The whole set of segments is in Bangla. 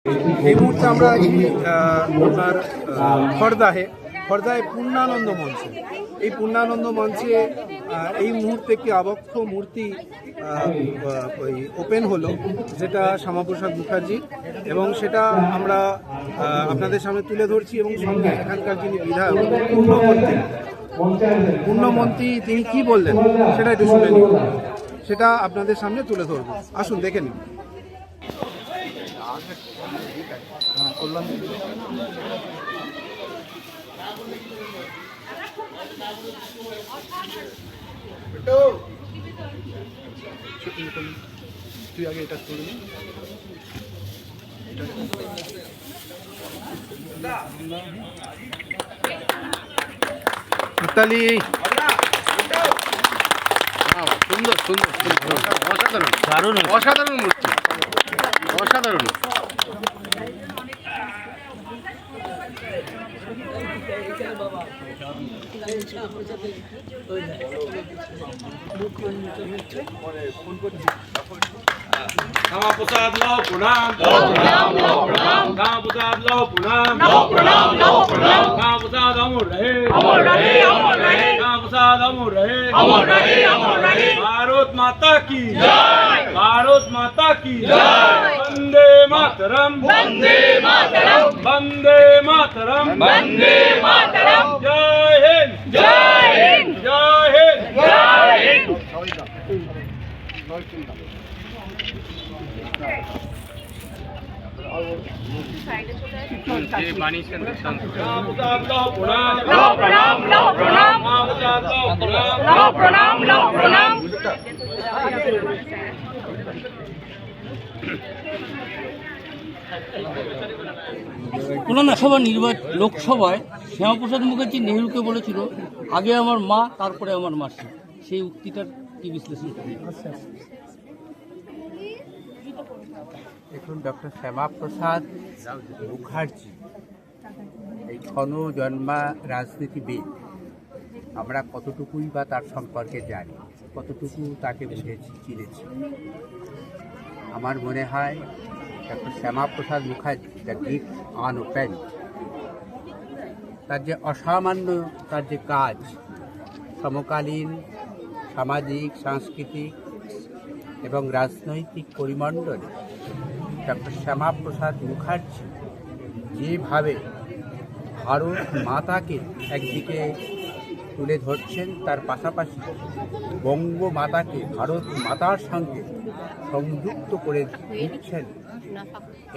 এই মুহূর্তে আমরা আছি আপনার খর্দায় পূর্ণানন্দ মঞ্চে। এই পূর্ণানন্দ মঞ্চে এই মুহূর্তে একটি আবক্ষ মূর্তি ওপেন হলো, যেটা শ্যামাপ্রসাদ মুখার্জি, এবং সেটা আমরা আপনাদের সামনে তুলে ধরছি। এবং সঙ্গে এখানকার যিনি বিধায়ক পূর্ণমন্ত্রী তিনি কি বললেন সেটা একটু শুনে নিন, সেটা আপনাদের সামনে তুলে ধরবো। আসুন দেখে নিন। তুই আগে এটা করে নি। তালি সুন্দর সুন্দর অসাধারণ, দারুণ, অসাধারণ মূর্তি, অসাধারণ। শ্যামাপ্রসাদ লও প্রণাম, শ্যামাপ্রসাদ লও প্রণাম, শ্যামাপ্রসাদ অমর রহে, শ্যামাপ্রসাদ অমর রহে। ভারত মাতা কি জয়, ভারত মাতা কি জয়। বন্দে মাতরম, বন্দে মাতরম, বন্দে মাতরম, বন্দে মাতরম। জয় হিন্দ, জয় হিন্দ, জয় হিন্দ, জয় হিন্দ। লোকসভায় শ্যামাপ্রসাদ মুখার্জি নেহরুকে বলেছিল, আগে আমার মা তারপরে আমার মাসি। সেই উক্তিটার কি বিশ্লেষণ করেন? দেখুন, ডক্টর শ্যামাপ্রসাদ মুখার্জি এই জন্মা রাজনীতিবিদ। আমরা কতটুকুই বা তার সম্পর্কে জানি, কতটুকু তাকে বুঝেছি, চিনেছি। আমার মনে হয় doctor Shyamaprasad Mukherjee the gift unopened, তার যে অসামান্য তার যে কাজ সমকালীন সামাজিক, সাংস্কৃতিক এবং রাজনৈতিক পরিমণ্ডলে ডক্টর শ্যামাপ্রসাদ মুখার্জি যেভাবে ভারত মাতাকে একদিকে তুলে ধরছেন, তার পাশাপাশি বঙ্গমাতাকে ভারত মাতার সঙ্গে সংযুক্ত করে দিচ্ছেন।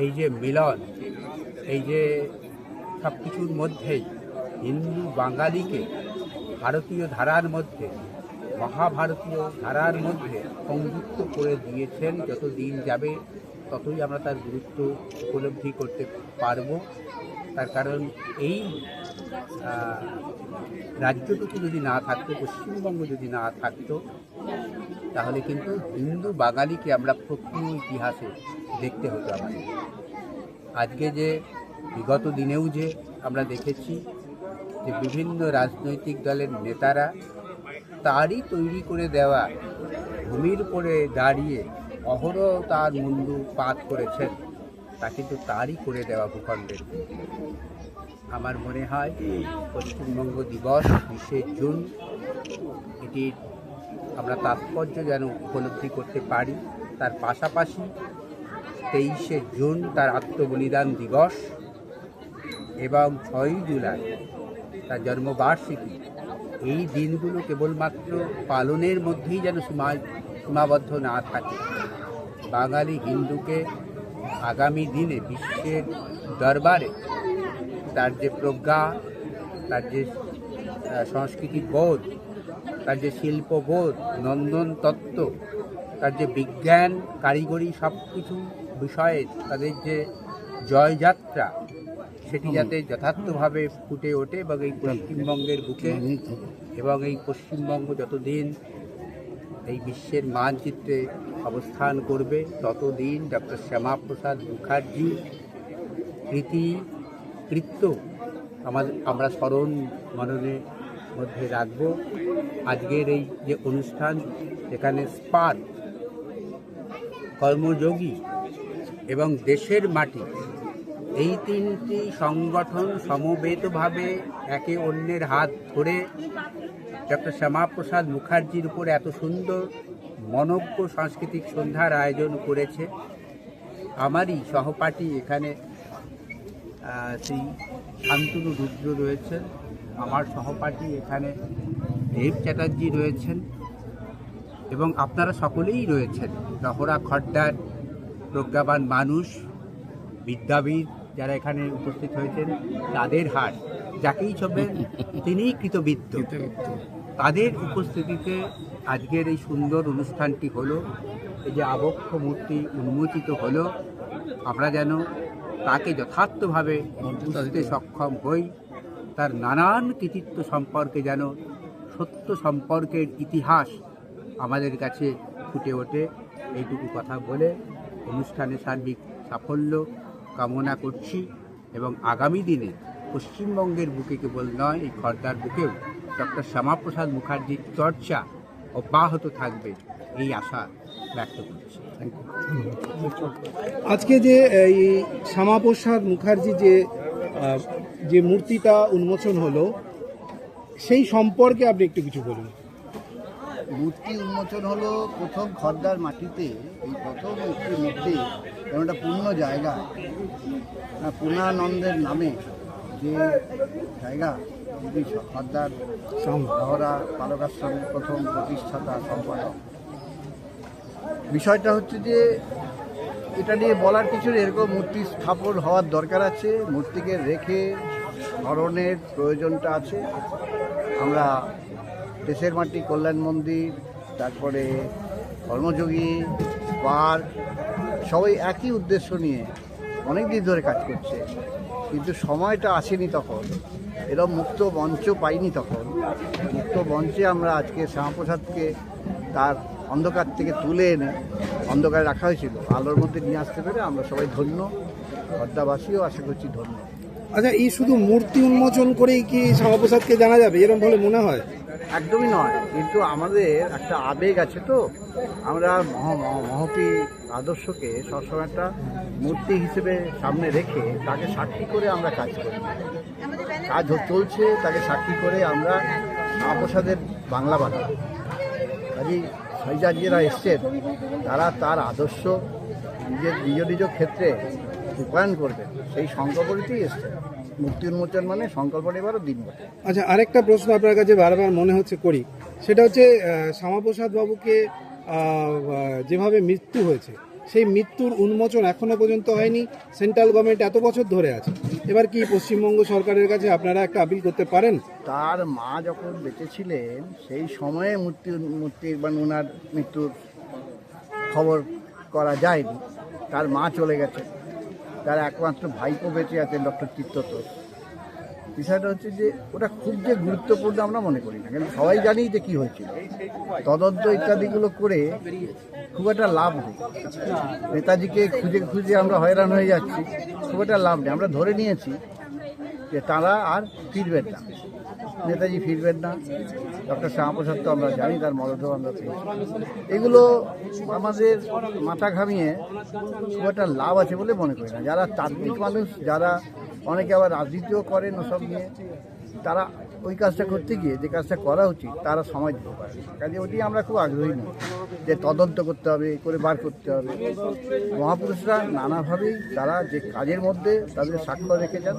এই যে মিলন, এই যে সব কিছুর মধ্যেই হিন্দু বাঙালিকে ভারতীয় ধারার মধ্যে, মহাভারতীয় ধারার মধ্যে সংযুক্ত করে দিয়েছেন। যত দিন যাবে ততই আমরা তার গুরুত্ব উপলব্ধি করতে পারব। তার কারণ এই রাজ্যটুকু যদি না থাকতো, পশ্চিমবঙ্গ যদি না থাকতো, তাহলে কিন্তু হিন্দু বাঙালিকে আমরা প্রত্ন ইতিহাসে দেখতে হতো আমাদের। আজকে যে বিগত দিনেও যে আমরা দেখেছি যে বিভিন্ন রাজনৈতিক দলের নেতারা তারই তৈরি করে দেওয়া ভূমির উপরে দাঁড়িয়ে অহরহ তার মুন্ডু পাত করেছেন, তা কিন্তু তারই করে দেওয়া ভূখণ্ডের। আমার মনে হয় পশ্চিমবঙ্গ দিবস 20শে জুন, এটির আমরা তাৎপর্য যেন উপলব্ধি করতে পারি। তার পাশাপাশি 23শে জুন তার আত্মবলিদান দিবস এবং 6ই জুলাই তার জন্মবার্ষিকী। এই দিনগুলো কেবলমাত্র পালনের মধ্যেই যেন সীমাবদ্ধ না থাকে। বাঙালি হিন্দুকে আগামী দিনে বিশ্বের দরবারে তার যে প্রজ্ঞা, তার যে সংস্কৃতি বোধ, তার যে শিল্পবোধ, নন্দন তত্ত্ব, তার যে বিজ্ঞান, কারিগরি, সব কিছু বিষয়ে তাদের যে জয়যাত্রা, সেটি যাতে যথার্থভাবে ফুটে ওঠে এবং এই পশ্চিমবঙ্গের বুকে, এবং এই পশ্চিমবঙ্গ যতদিন এই বিশ্বের মানচিত্রে অবস্থান করবে ততদিন ডক্টর শ্যামাপ্রসাদ মুখার্জি কৃত্য আমরা স্মরণ মননের মধ্যে রাখব। আজকের এই যে অনুষ্ঠান, যেখানে স্পার্ক কর্মযোগী এবং দেশের মাটি, এই তিনটি সংগঠন সমবেতভাবে একে অন্যের হাত ধরে ডক্টর শ্যামাপ্রসাদ মুখার্জির উপর এত সুন্দর মনজ্ঞ সাংস্কৃতিক সন্ধ্যার আয়োজন করেছে। আমারই সহপাঠী এখানে শ্রী শান্তনু রুদ্র রয়েছেন, আমার সহপাঠী এখানে দেব চ্যাটার্জি রয়েছেন এবং আপনারা সকলেই রয়েছেন। লহরা খড্ডার প্রজ্ঞাবান মানুষ, বিদ্যাবিদ যারা এখানে উপস্থিত হয়েছেন, তাদের হাট যাকেই ছবেন তিনিই কৃতবিদ্য। তাদের উপস্থিতিতে আজকের এই সুন্দর অনুষ্ঠানটি হলো, এই যে আবক্ষ মূর্তি উন্মোচিত হলো, আমরা যেন তাকে যথার্থভাবে বুঝতে সক্ষম হই, তার নানান কৃতিত্ব সম্পর্কে যেন সত্য সম্পর্কের ইতিহাস আমাদের কাছে ফুটে ওঠে। এইটুকু কথা বলে অনুষ্ঠানের সার্বিক সাফল্য কামনা করছি এবং আগামী দিনে পশ্চিমবঙ্গের বুকে কেবল নয়, এই খড়দার বুকেও ডক্টর শ্যামাপ্রসাদ মুখার্জির চর্চা অব্যাহত থাকবে এই আশা ব্যক্ত করছি। Thank you. আজকে যে এই শ্যামাপ্রসাদ মুখার্জি যে মূর্তিটা উন্মোচন হলো, সেই সম্পর্কে আপনি একটু কিছু বলুন। মূর্তি উন্মোচন হলো প্রথম খড়দার মাটিতে, এই প্রথম একটি মূর্তি এবং একটা পূর্ণ জায়গা, পূর্ণানন্দের নামে যে জায়গা, যদি খড়দার লহরা বালকাশ্রমের প্রথম প্রতিষ্ঠাতা সম্পাদক। বিষয়টা হচ্ছে যে এটা নিয়ে বলার কিছু নেই, এরকম মূর্তি স্থাপন হওয়ার দরকার আছে, মূর্তিকে রেখে স্মরণের প্রয়োজনটা আছে। আমরা দেশের মাটি কল্যাণ মন্দির, তারপরে কর্মযোগী পার্ক, সবাই একই উদ্দেশ্য নিয়ে অনেক দিন ধরে কাজ করছে, কিন্তু সময়টা আসেনি তখন, এরকম মুক্ত মঞ্চ পাইনি তখন। মুক্ত মঞ্চে আমরা আজকে শ্যামাপ্রসাদকে তার অন্ধকার থেকে তুলে এনে অন্ধকারে রাখা হয়েছিল, আলোর মধ্যে নিয়ে আসতে পেরে আমরা সবাই ধন্য, খড়দাবাসীও আশা করছি ধন্য। আচ্ছা, এই শুধু মূর্তি উন্মোচন করেই কি শ্যামাপ্রসাদকে জানা যাবে এরকম বলে মনে হয়? একদমই নয়, কিন্তু আমাদের একটা আবেগ আছে, তো আমরা মহতি আদর্শকে সবসময় একটা মূর্তি হিসেবে সামনে রেখে তাকে সাক্ষী করে আমরা কাজ করি। কাজ চলছে, তাকে সাক্ষী করে আমরা শ্যামাপ্রসাদের বাংলা বানাই। কাজেই শহীদাজিরা এসছেন, তারা তার আদর্শ নিজ নিজ ক্ষেত্রে রূপায়ণ করবেন, সেই সংকল্পটিই এসছেন। মূর্তি উন্মোচন মানে সংকল্প নেবারও দিন বটে। আচ্ছা, আরেকটা প্রশ্ন আপনার কাছে বারবার মনে হচ্ছে করি, সেটা হচ্ছে শ্যামাপ্রসাদ বাবুকে যেভাবে মৃত্যু হয়েছে, সেই মৃত্যুর উন্মোচন এখনো পর্যন্ত হয়নি। সেন্ট্রাল গভর্নমেন্ট এত বছর ধরে আছে, এবার কি পশ্চিমবঙ্গ সরকারের কাছে আপনারা একটা আপিল করতে পারেন? তার মা যখন বেঁচে ছিলেন সেই সময়ে মূর্তি মানে ওনার মৃত্যুর খবর করা যায়নি। তার মা চলে গেছে, তার একমাত্র ভাইপো বেঁচে আছেন ডক্টর চিত্ততোষ। বিষয়টা হচ্ছে যে ওটা খুব যে গুরুত্বপূর্ণ আমরা মনে করি না, কিন্তু সবাই জানি যে কী হয়েছিল। তদন্ত ইত্যাদিগুলো করে খুব একটা লাভ নেই, নেতাজিকে খুঁজে খুঁজে আমরা হয়রান হয়ে যাচ্ছি, খুব একটা লাভ নেই। আমরা ধরে নিয়েছি যে তারা আর ফিরবেন না, নেতাজি ফিরবেন না। ডক্টর শ্যামাপ্রসাদ তো আমরা জানি, তার মরদেহ আমরা পেয়েছি। এগুলো আমাদের মাথা ঘামিয়ে খুব একটা লাভ আছে বলে মনে করি না। যারা তাত্ত্বিক মানুষ, যারা অনেকে আবার রাজনীতিও করেন ওসব নিয়ে, তারা ওই কাজটা করতে গিয়ে যে কাজটা করা উচিত তারা সময় দিতে পারে। কাজে ওটি আমরা খুব আগ্রহী নই যে তদন্ত করতে হবে, করে বার করতে হবে। মহাপুরুষরা নানাভাবেই তারা যে কাজের মধ্যে তাদের স্বাক্ষর রেখে যান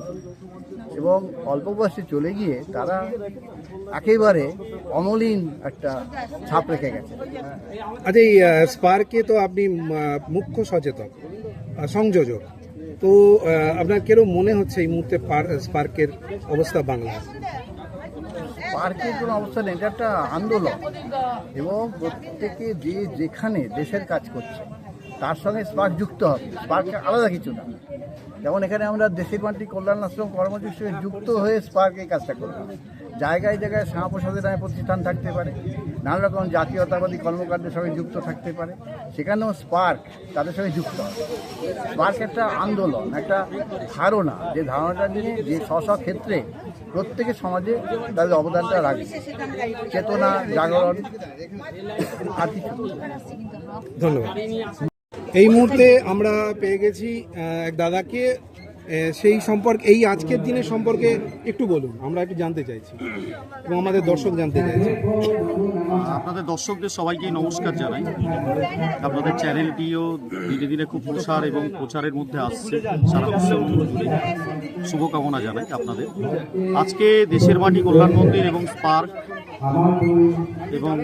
এবং অল্প বয়সে চলে গিয়ে তারা একেবারে অমলিন একটা ছাপ রেখে গেছে। আচ্ছা, এই স্পার্কে তো আপনি মুখ্য সচেতক, সংযোজক, তো আপনার কেরম মনে হচ্ছে এই মুহূর্তে স্পার্কের অবস্থা বাংলায়? পার্কের কোনো অবস্থা নেই, এটা একটা আন্দোলন এবং প্রত্যেকে যে যেখানে দেশের কাজ করছে তার সঙ্গে স্পার্ক যুক্ত হবে। স্পার্ক আলাদা কিছু না। যেমন এখানে আমরা দেশের মাটি কল্যাণ আশ্রম কর্মযোগীর সঙ্গে যুক্ত হয়ে স্পার্ক এই কাজটা করলাম। জায়গায় জায়গায় শ্যামাপ্রসাদের নামে প্রতিষ্ঠান থাকতে পারে, নানা রকম জাতীয়তাবাদী কর্মকাণ্ডের সঙ্গে যুক্ত থাকতে পারে, সেখানেও স্পার্ক তাদের সঙ্গে যুক্ত হবে। স্পার্ক একটা আন্দোলন, একটা ধারণা, যে ধারণাটা নিয়ে যে স্ব ক্ষেত্রে প্রত্যেকের সমাজে তাদের অবদানটা রাখবে, চেতনা জাগরণ আর কিছু। ধন্যবাদ। এই মুহূর্তে আমরা পেয়ে গেছি এক দাদাকে, সেই সম্পর্কে, এই আজকের দিনের সম্পর্কে একটু বলুন, আমরা একটু জানতে চাইছি এবং আমাদের দর্শক জানতে চাইছে। আপনাদের দর্শকদের সবাইকেই নমস্কার জানাই। আপনাদের চ্যানেলটিও ধীরে ধীরে খুব প্রসার এবং প্রচারের মধ্যে আসছে, সারা পশ্চিমবঙ্গ জুড়ে শুভকামনা জানাই আপনাদের। আজকে দেশের মাটি কল্যাণ মন্দির এবং স্পার্ক এবং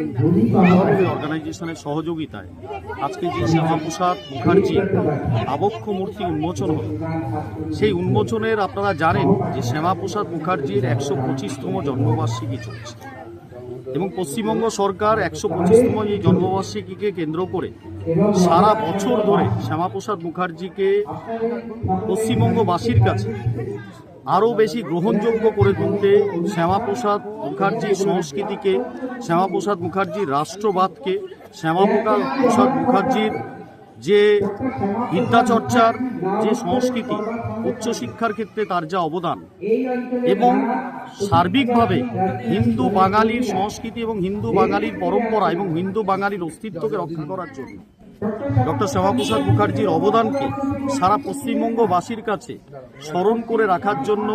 অর্গানাইজেশনের সহযোগিতায় আজকে যে শ্যামাপ্রসাদ মুখার্জির আবক্ষ মূর্তি উন্মোচন হল, সেই উন্মোচনের আপনারা জানেন যে শ্যামাপ্রসাদ মুখার্জির 125তম জন্মবার্ষিকী চলছে এবং পশ্চিমবঙ্গ সরকার 125তম এই জন্মবার্ষিকীকে কেন্দ্র করে সারা বছর ধরে শ্যামাপ্রসাদ মুখার্জিকে পশ্চিমবঙ্গবাসীর কাছে আরও বেশি গ্রহণযোগ্য করে তুলতে, শ্যামাপ্রসাদ মুখার্জির সংস্কৃতিকে, শ্যামাপ্রসাদ মুখার্জির রাষ্ট্রবাদকে, শ্যামাপ্রসাদ মুখার্জির যে বিদ্যাচর্চার যে সংস্কৃতি, উচ্চশিক্ষার ক্ষেত্রে তার যা অবদান এবং সার্বিকভাবে হিন্দু বাঙালির সংস্কৃতি এবং হিন্দু বাঙালির পরম্পরা এবং হিন্দু বাঙালির অস্তিত্বকে রক্ষা করার জন্য ডক্টর শ্যামাপ্রসাদ মুখার্জির অবদানকে সারা পশ্চিমবঙ্গবাসীর কাছে স্মরণ করে রাখার জন্য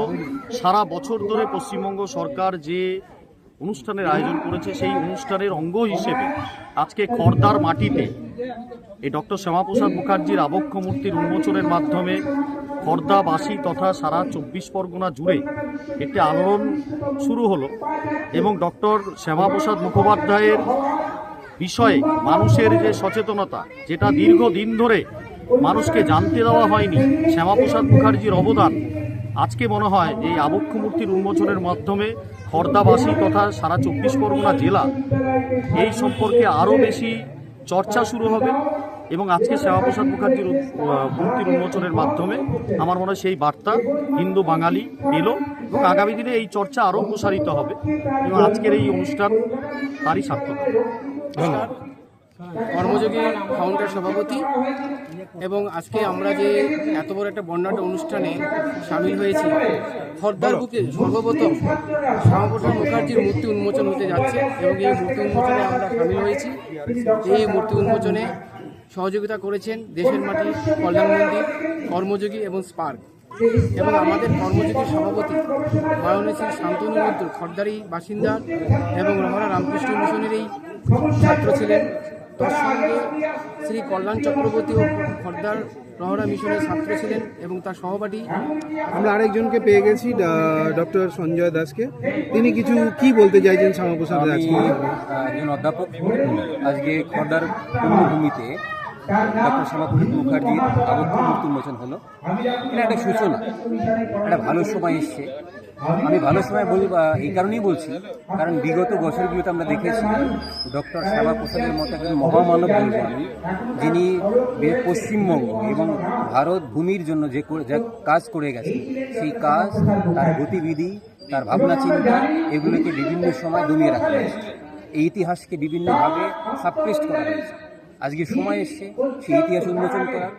সারা বছর ধরে পশ্চিমবঙ্গ সরকার যে অনুষ্ঠানের আয়োজন করেছে, সেই অনুষ্ঠানের অঙ্গ হিসেবে আজকে খড়দার মাটিতে এই ডক্টর শ্যামাপ্রসাদ মুখার্জির আবক্ষ মূর্তির উন্মোচনের মাধ্যমে খড়দাবাসী তথা সারা 24 পরগনা জুড়ে একটি আলোড়ন শুরু হলো এবং ডক্টর শ্যামাপ্রসাদ মুখোপাধ্যায়ের বিষয়ে মানুষের যে সচেতনতা, যেটা দীর্ঘদিন ধরে মানুষকে জানতে দেওয়া হয়নি, শ্যামাপ্রসাদ মুখার্জির অবদান আজকে মনে হয় এই আবক্ষ মূর্তির উন্মোচনের মাধ্যমে খড়দাবাসী তথা সারা 24 পরগনা জেলা এই সম্পর্কে আরও বেশি চর্চা শুরু হবে এবং আজকে শ্যামাপ্রসাদ মুখার্জির মূর্তির উন্মোচনের মাধ্যমে আমার মনে হয় সেই বার্তা হিন্দু বাঙালি পেল এবং আগামী দিনে এই চর্চা আরও প্রসারিত হবে এবং আজকের এই অনুষ্ঠান তারই সার্থক। ধন্যবাদ। কর্মযোগী ফাউন্ডের সভাপতি এবং আজকে আমরা যে এত বড় একটা বর্ণাঢ্য অনুষ্ঠানে সামিল হয়েছি, খড়দার বুকে সর্বপ্রথম শ্যামাপ্রসাদ মুখার্জির মূর্তি উন্মোচন হতে যাচ্ছে এবং এই মূর্তি উন্মোচনে আমরা সামিল হয়েছি। এই মূর্তি উন্মোচনে সহযোগিতা করেছেন দেশের মাটি কল্যাণ মন্দির, কর্মযোগী এবং স্পার্ক এবং আমাদের কর্মযোগীর সভাপতি মাননীয় শ্রী শান্তনু মিত্র খড়দারি বাসিন্দা এবং রহরা রামকৃষ্ণ মিশনেরই ছাত্র ছিলেন। তার সঙ্গে শ্রী কল্যাণ চক্রবর্তী ও খড়দার রহরা মিশনের ছাত্র ছিলেন এবং তার সহপাঠী। আমরা আরেকজনকে পেয়ে গেছি, ডক্টর সঞ্জয় দাসকে। তিনি কিছু কি বলতে চাইছেন শ্যামাপ্রসাদ আমি আজকে? একজন অধ্যাপক। আজকে খড়দার পূর্ণভূমিতে ডক্টর শ্যামাপ্রসাদ মুখার্জির আবক্ষ মূর্তি উন্মোচন হলো। এটা একটা সূচনা, একটা ভালো সময় এসছে। আমি ভালো সময় এই কারণেই বলছি, কারণ বিগত বছরগুলোতে আমরা দেখেছি ডক্টর শ্যামাপ্রসাদের মতো একজন মহামানব বলব আমি, যিনি পশ্চিমবঙ্গ এবং ভারত ভূমির জন্য যে কাজ করে গেছে, সেই কাজ, তার গতিবিধি, তার ভাবনা চিন্তা, এগুলোকে বিভিন্ন সময় দমিয়ে রাখা হয়েছে। এই ইতিহাসকে বিভিন্নভাবে সাবপ্রেস্ট করা হয়েছে। আজকে সময় এসছে সেই ইতিহাস উন্মোচন করার,